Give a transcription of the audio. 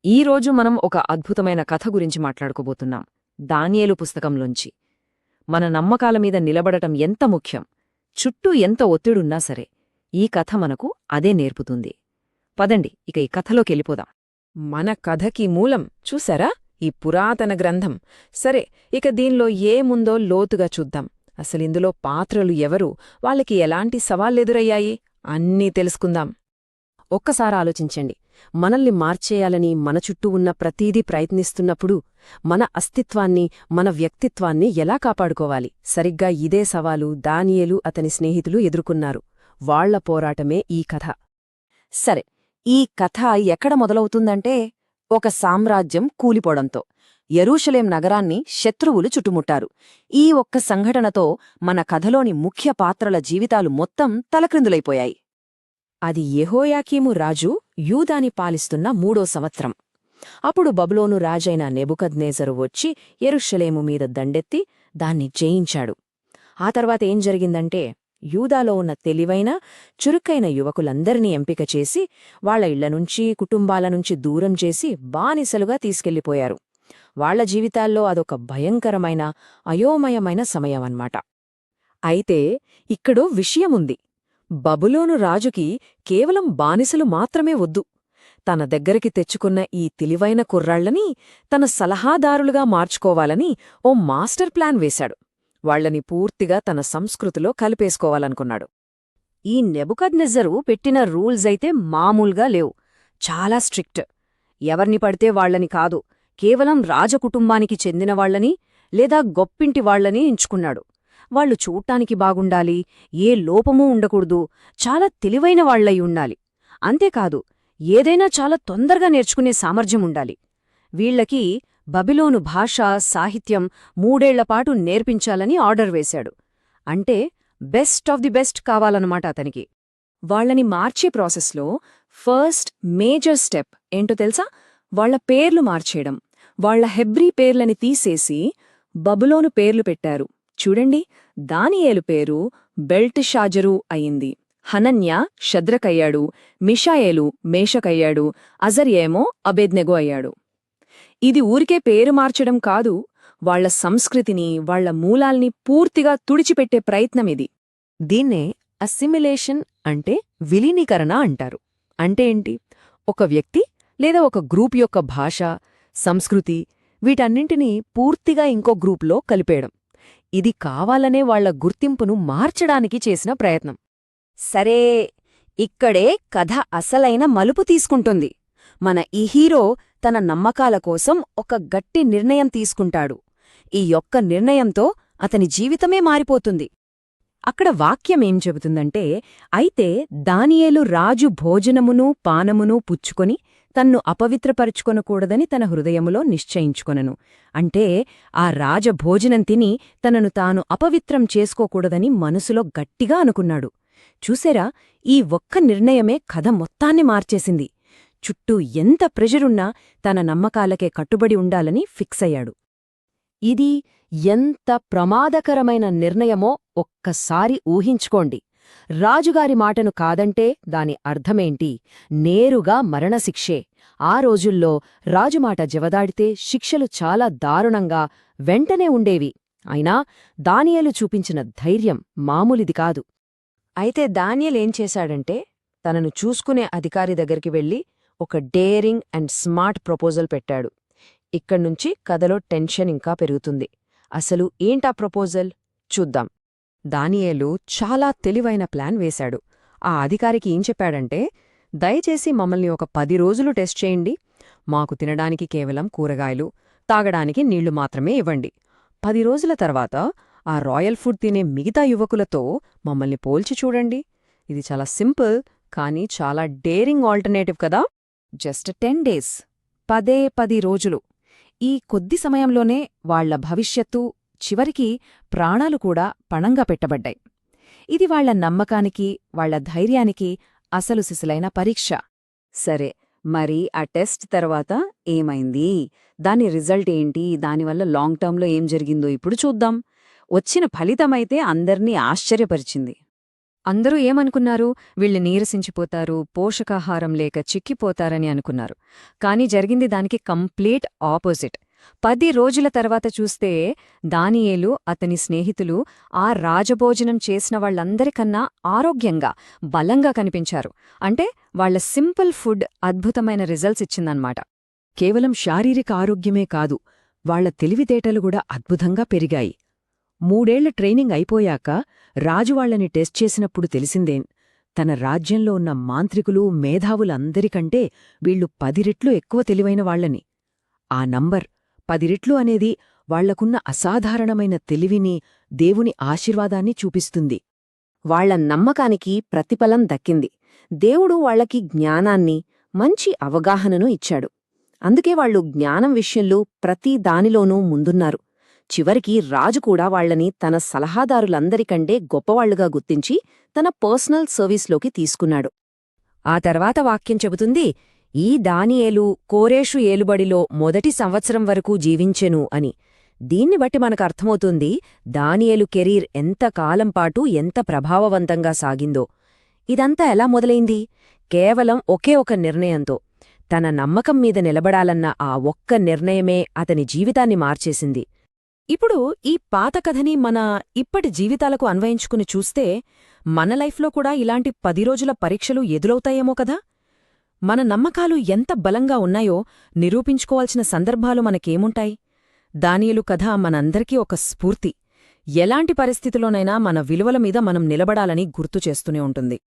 ఈరోజు మనం ఒక అద్భుతమైన కథ గురించి మాట్లాడుకోబోతున్నాం. దానియేలు పుస్తకంలోంచి. మన నమ్మకాల మీద నిలబడటం ఎంత ముఖ్యం, చుట్టూ ఎంత ఒత్తిడున్నా సరే ఈ కథ మనకు అదే నేర్పుతుంది. పదండి ఇక ఈ కథలోకెళ్ళిపోదాం. మన కథకి మూలం చూసారా ఈ పురాతన గ్రంథం. సరే, ఇక దీనిలో ఏముందో లోతుగా చూద్దాం. అసలిందులో పాత్రలు ఎవరు, వాళ్ళకి ఎలాంటి సవాళ్ళెదురయ్యాయి అన్నీ తెలుసుకుందాం. ఒక్కసారి ఆలోచించండి. మనల్ని మార్చేయాలని మన చుట్టూ ఉన్న ప్రతీదీ ప్రయత్నిస్తున్నప్పుడు మన అస్తిత్వాన్ని, మన వ్యక్తిత్వాన్ని ఎలా కాపాడుకోవాలి? సరిగ్గా ఇదే సవాలు దానియేలు అతని స్నేహితులు ఎదుర్కొన్నారు. వాళ్ల పోరాటమే ఈ కథ. సరే, ఈ కథ ఎక్కడ మొదలవుతుందంటే ఒక సామ్రాజ్యం కూలిపోవడంతో. యెరూషలేం నగరాన్ని శత్రువులు చుట్టుముట్టారు. ఈ ఒక్క సంఘటనతో మన కథలోని ముఖ్య పాత్రల జీవితాలు మొత్తం తలక్రిందులైపోయాయి. అది యెహోయాకీము రాజు యూదాని పాలిస్తున్న 3వ సంవత్సరం. అప్పుడు బబులోను రాజైన నెబుకద్నేజరు వచ్చి యెరూషలేము మీద దండెత్తి దాన్ని జయించాడు. ఆ తర్వాత ఏం జరిగిందంటే, యూదాలో ఉన్న తెలివైన, చురుకైన యువకులందరినీ ఎంపిక చేసి వాళ్ల ఇళ్లనుంచి, కుటుంబాలనుంచి దూరం చేసి బానిసలుగా తీసుకెళ్లిపోయారు. వాళ్ల జీవితాల్లో అదొక భయంకరమైన, అయోమయమైన సమయమన్నమాట. అయితే ఇక్కడో విషయముంది. బబులోను రాజుకి కేవలం బానిసలు మాత్రమే వద్దు. తన దగ్గరికి తెచ్చుకున్న ఈ తెలివైన కుర్రాళ్లని తన సలహాదారులుగా మార్చుకోవాలని ఓ మాస్టర్ ప్లాన్ వేశాడు. వాళ్లని పూర్తిగా తన సంస్కృతిలో కలిపేసుకోవాలనుకున్నాడు. ఈ నెబుకద్నెజరు పెట్టిన రూల్స్ అయితే మామూలుగా లేవు. చాలా స్ట్రిక్ట్. ఎవర్ని పడితే వాళ్లని కాదు, కేవలం రాజకుటుంబానికి చెందినవాళ్లని లేదా గొప్పింటి వాళ్లని ఎంచుకున్నాడు. వాళ్లు చూడ్డానికి బాగుండాలి, ఏ లోపమూ ఉండకూడదు, చాలా తెలివైన వాళ్లై ఉండాలి. అంతేకాదు, ఏదైనా చాలా తొందరగా నేర్చుకునే సామర్థ్యం ఉండాలి. వీళ్లకి బబిలోను భాష, సాహిత్యం 3 ఏళ్లపాటు నేర్పించాలని ఆర్డర్ వేశాడు. అంటే బెస్ట్ ఆఫ్ ది బెస్ట్ కావాలన్నమాట అతనికి. వాళ్లని మార్చే ప్రాసెస్లో ఫస్ట్ మేజర్ స్టెప్ ఏంటో తెలుసా? వాళ్ల పేర్లు మార్చేయడం. వాళ్ల హెబ్రీ పేర్లని తీసేసి బబులోను పేర్లు పెట్టారు. చూడండి, దానియేలు పేరు బెల్టెషాజరు అయింది. హనన్య షద్రకయ్యాడు, మిషాయేలు మేషకయ్యాడు, అజర్యేమో అబేద్నెగో అయ్యాడు. ఇది ఊరికే పేరు మార్చడం కాదు, వాళ్ల సంస్కృతిని, వాళ్ల మూలాల్ని పూర్తిగా తుడిచిపెట్టే ప్రయత్నమిది. దీన్నే అసిమిలేషన్ అంటే విలీనీకరణ అంటారు. అంటే ఏంటి? ఒక వ్యక్తి లేదా ఒక గ్రూప్ యొక్క భాష, సంస్కృతి వీటన్నింటినీ పూర్తిగా ఇంకో గ్రూప్లో కలిపేయడం. ఇది కావాలనే వాళ్ల గుర్తింపును మార్చడానికి చేసిన ప్రయత్నం. సరే, ఇక్కడే కథ అసలైన మలుపు తీసుకుంటుంది. మన ఈ హీరో తన నమ్మకాల కోసం ఒక గట్టి నిర్ణయం తీసుకుంటాడు. ఈ యొక్క నిర్ణయంతో అతని జీవితమే మారిపోతుంది. అక్కడ వాక్యమేం చెబుతుందంటే, అయితే దానియేలు రాజు భోజనమును పానమును పుచ్చుకొని తన్ను అపవిత్రపరుచుకొనకూడదని తన హృదయములో నిశ్చయించుకొనను. అంటే ఆ రాజభోజనం తిని తనను తాను అపవిత్రం చేసుకోకూడదని మనసులో గట్టిగా అనుకున్నాడు. చూసేరా, ఈ ఒక్క నిర్ణయమే కథ మొత్తాన్ని మార్చేసింది. చుట్టూ ఎంత ప్రెషరున్నా తన నమ్మకాలకే కట్టుబడి ఉండాలని ఫిక్స్ అయ్యాడు. ఇది ఎంత ప్రమాదకరమైన నిర్ణయమో ఒక్కసారి ఊహించుకోండి. రాజుగారి మాటను కాదంటే దాని అర్థమేంటి? నేరుగా మరణశిక్షే. ఆ రోజుల్లో రాజుమాట జవదాడితే శిక్షలు చాలా దారుణంగా వెంటనే ఉండేవి. అయినా దానియేలు చూపించిన ధైర్యం మామూలిది కాదు. అయితే దానియేలేం చేశాడంటే, తనను చూసుకునే అధికారి దగ్గరికి వెళ్లి ఒక డేరింగ్ అండ్ స్మార్ట్ ప్రపోజల్ పెట్టాడు. ఇక్కడ్నుంచి కథలో టెన్షన్ ఇంకా పెరుగుతుంది. అసలు ఏంటా ప్రపోజల్ చూద్దాం. దానియేలు చాలా తెలివైన ప్లాన్ వేశాడు. ఆ అధికారికి ఏం చెప్పాడంటే, దయచేసి మమ్మల్ని ఒక 10 రోజులు టెస్ట్ చేయండి. మాకు తినడానికి కేవలం కూరగాయలు, తాగడానికి నీళ్లు మాత్రమే ఇవ్వండి. 10 రోజుల తర్వాత ఆ రాయల్ ఫుడ్ తినే మిగతా యువకులతో మమ్మల్ని పోల్చి చూడండి. ఇది చాలా సింపుల్, కానీ చాలా డేరింగ్ ఆల్టర్నేటివ్ కదా. జస్ట్ 10 డేస్, 10 రోజులు. ఈ కొద్ది సమయంలోనే వాళ్ల భవిష్యత్తు, చివరికి ప్రాణాలు కూడా పణంగా పెట్టబడ్డాయి. ఇది వాళ్ల నమ్మకానికి, వాళ్ల ధైర్యానికి అసలు సిసలైన పరీక్ష. సరే, మరి ఆ టెస్ట్ తర్వాత ఏమైంది? దాని రిజల్ట్ ఏంటి? దానివల్ల లాంగ్ టర్మ్లో ఏం జరిగిందో ఇప్పుడు చూద్దాం. వచ్చిన ఫలితమైతే అందర్నీ ఆశ్చర్యపరిచింది. అందరూ ఏమనుకున్నారు? వీళ్ళు నీరసించిపోతారు, పోషకాహారం లేక చిక్కిపోతారని అనుకున్నారు. కాని జరిగింది దానికి కంప్లీట్ ఆపోజిట్. 10 రోజుల తర్వాత చూస్తే దానియేలు, అతని స్నేహితులు ఆ రాజభోజనం చేసిన వాళ్లందరికన్నా ఆరోగ్యంగా, బలంగా కనిపించారు. అంటే వాళ్ల సింపుల్ ఫుడ్ అద్భుతమైన రిజల్ట్స్ ఇచ్చిందన్నమాట. కేవలం శారీరక ఆరోగ్యమే కాదు, వాళ్ల తెలివితేటలు కూడా అద్భుతంగా పెరిగాయి. 3 ఏళ్ల ట్రైనింగ్ అయిపోయాక రాజు వాళ్లని టెస్ట్ చేసినప్పుడు తెలిసిందేం, తన రాజ్యంలో ఉన్న మాంత్రికులు, మేధావులందరికంటే వీళ్లు 10 రెట్లు ఎక్కువ తెలివైన వాళ్లని. ఆ నంబర్ 10 రెట్లు అనేది వాళ్లకున్న అసాధారణమైన తెలివిని, దేవుని ఆశీర్వాదాన్ని చూపిస్తుంది. వాళ్ల నమ్మకానికి ప్రతిఫలం దక్కింది. దేవుడు వాళ్లకి జ్ఞానాన్ని, మంచి అవగాహనను ఇచ్చాడు. అందుకే వాళ్లు జ్ఞానం విషయంలో ప్రతి దానిలోనూ ముందున్నారు. చివరికి రాజు కూడా వాళ్లని తన సలహాదారులందరికంటే గొప్పవాళ్లుగా గుర్తించి తన పర్సనల్ సర్వీస్లోకి తీసుకున్నాడు. ఆ తర్వాత వాక్యం చెబుతుంది, ఈ దానియేలు కోరేషు ఏలుబడిలో మొదటి సంవత్సరం వరకు జీవించెను అని. దీన్ని బట్టి మనకు అర్థమవుతుంది దానియేలు కెరీర్ ఎంత కాలంపాటు ఎంత ప్రభావవంతంగా సాగిందో. ఇదంతా ఎలా మొదలైంది? కేవలం ఒకే ఒక నిర్ణయంతో. తన నమ్మకం మీద నిలబడాలన్న ఆ ఒక్క నిర్ణయమే అతని జీవితాన్ని మార్చేసింది. ఇప్పుడు ఈ పాత కథని మన ఇప్పటి జీవితాలకు అన్వయించుకుని చూస్తే మన లైఫ్లో కూడా ఇలాంటి 10 రోజుల పరీక్షలు ఎదురవుతాయేమో కదా. మన నమ్మకాలు ఎంత బలంగా ఉన్నాయో నిరూపించుకోవాల్సిన సందర్భాలు మనకేముంటాయి? దానియేలు కథ మనందరికీ ఒక స్ఫూర్తి. ఎలాంటి పరిస్థితిలోనైనా మన విలువల మీద మనం నిలబడాలని గుర్తు చేస్తూనే ఉంటుంది.